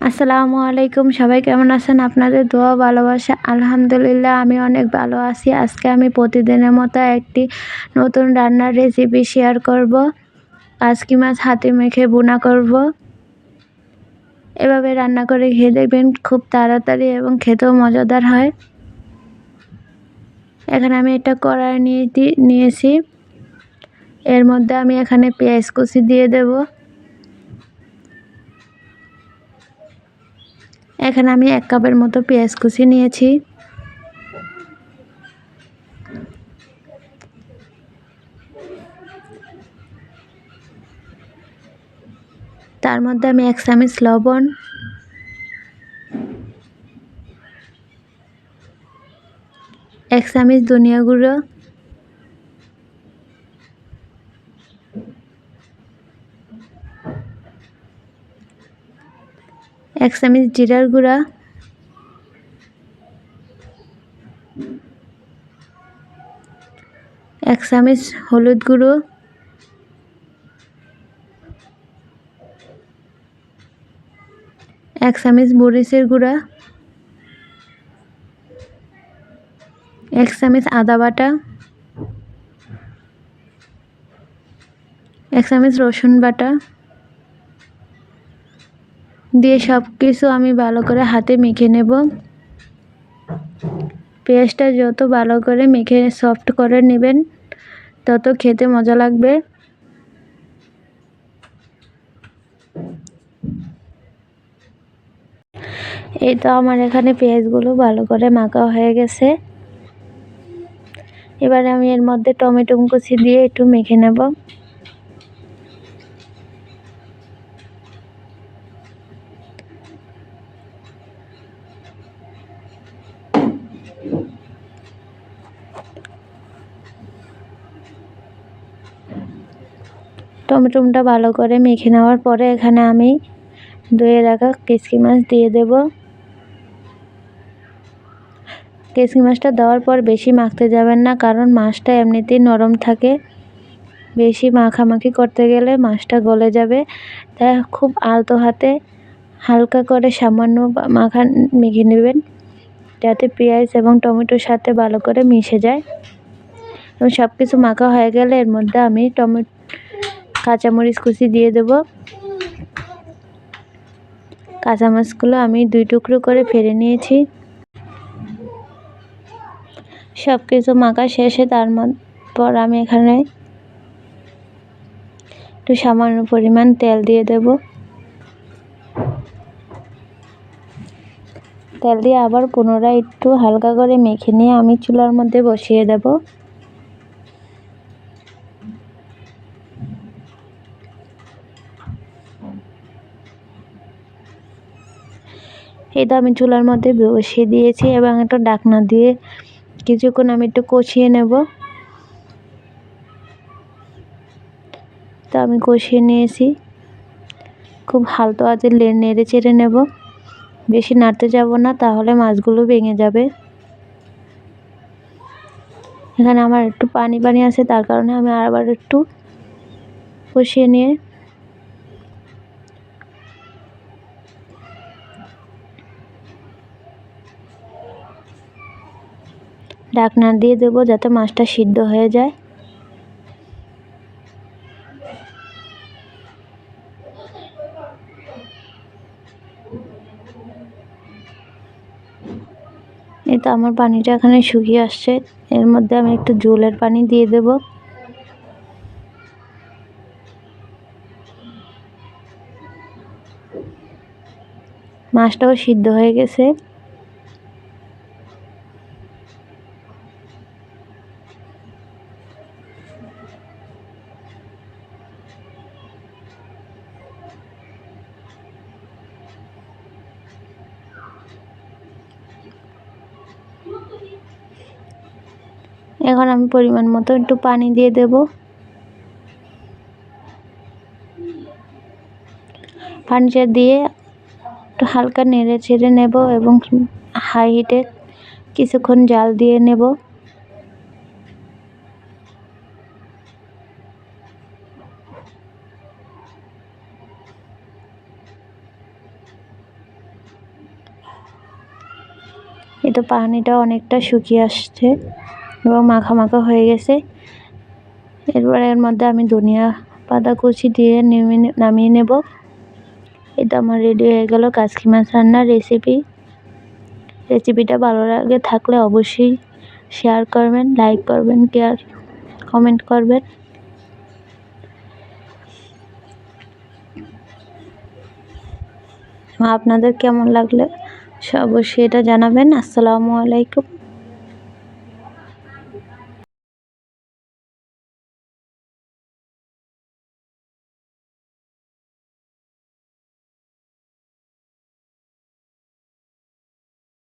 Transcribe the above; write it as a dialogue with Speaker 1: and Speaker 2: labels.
Speaker 1: আসসালামু আলাইকুম। সবাই কেমন আছেন? আপনাদের দোয়া ভালোবাসা আলহামদুলিল্লাহ আমি অনেক ভালো আছি। আজকে আমি প্রতিদিনের মতো একটি নতুন রান্নার রেসিপি শেয়ার করব। কাচকি মাছ হাতে মেখে ভুনা করব। এভাবে রান্না করে খেয়ে দেখবেন, খুব তাড়াতাড়ি এবং খেতেও মজাদার হয়। এখানে আমি একটা কড়াই নিয়েছি। এর মধ্যে আমি এখানে পেঁয়াজ কুচি দিয়ে দেব। এখানে আমি 1 কাপের মতো পেঁয়াজ কুচি নিয়েছি। তার মধ্যে আমি 1 চামচ লবণ, 1 চামচ ধনিয়া গুঁড়ো, 1 চামচ জিরার গুঁড়া, 1 চামচ হলুদ গুঁড়ো, 1 চামচ মরিচের গুঁড়া, 1 চামচ আদা বাটা, 1 চামচ রসুন বাটা দিয়ে সব কিছু আমি ভালো করে হাতে মেখে নেব। পেঁয়াজটা যত ভালো করে মেখে সফট করে নেবেন, তত খেতে মজা লাগবে। এই তো আমার এখানে পেঁয়াজগুলো ভালো করে মাখা হয়ে গেছে। এবারে আমি এর মধ্যে টমেটো কুচি দিয়ে একটু মেখে নেব। টমেটোটা ভালো করে মেখে নেওয়ার পরে এখানে আমি ধুয়ে রাখা কেচকি মাছ দিয়ে দেব। কেচকি মাছটা দেওয়ার পর বেশি মাখতে যাবেন না, কারণ মাছটা এমনিতেই নরম থাকে। বেশি মাখামাখি করতে গেলে মাছটা গলে যাবে। তাই খুব আলতো হাতে হালকা করে সামান্য মেখে নেবেন, যাতে পেঁয়াজ এবং টমেটোর সাথে ভালো করে মিশে যায়। এবং সব কিছু মাখা হয়ে গেলে এর মধ্যে আমি কাঁচামরিচ কুচি দিয়ে দেব। কাঁচামরিচগুলো আমি 2 টুকরো করে ফেলে নিয়েছি। সব কিছু মাখা শেষে তারপর আমি এখানে একটু সামান্য পরিমাণ তেল দিয়ে দেব। তেল দিয়ে আবার পুনরায় একটু হালকা করে মেখে নিয়ে আমি চুলার মধ্যে বসিয়ে দেব। এটা আমি চুলার মধ্যে বসিয়ে দিয়েছি এবং একটা ঢাকনা দিয়ে কিছুক্ষণ আমি একটু কষিয়ে নেব। তো আমি কষিয়ে নিয়েছি। খুব হালকা আঁচে নেড়ে চেড়ে নেব। বেশি নাড়তে যাব না, তাহলে মাছগুলো ভেঙে যাবে। এখানে আমার একটু পানি পানি আছে, তার কারণে আমি আবার একটু কষিয়ে নিয়ে ঢাকনা দিয়ে দেবো, যাতে মাছটা সিদ্ধ হয়ে যায়। এই তো আমার পানিটা এখানে শুকিয়ে আসছে। এর মধ্যে আমি একটু ঝোলের পানি দিয়ে দেব। মাছটাও সিদ্ধ হয়ে গেছে। এখন আমি পরিমাণ মতো একটু পানি দিয়ে দেব। পানিটা দিয়ে একটু হালকা নেড়ে ছেড়ে নেব এবং হাই হিটে কিছুক্ষণ জাল দিয়ে নেব। এই তো পানিটা অনেকটা শুকিয়ে আসছে এবং মাখা মাখা হয়ে গেছে। এরপর এর মধ্যে আমি ধনিয়া পাতা কুচি দিয়ে নামিয়ে নেব। এটা আমার রেডি হয়ে গেল কাচকি মাছ রান্নার রেসিপিটা ভালো লাগে থাকলে অবশ্যই শেয়ার করবেন, লাইক করবেন, কমেন্ট করবেন। আপনাদের কেমন লাগলে অবশ্যই এটা জানাবেন। আসসালামু আলাইকুম।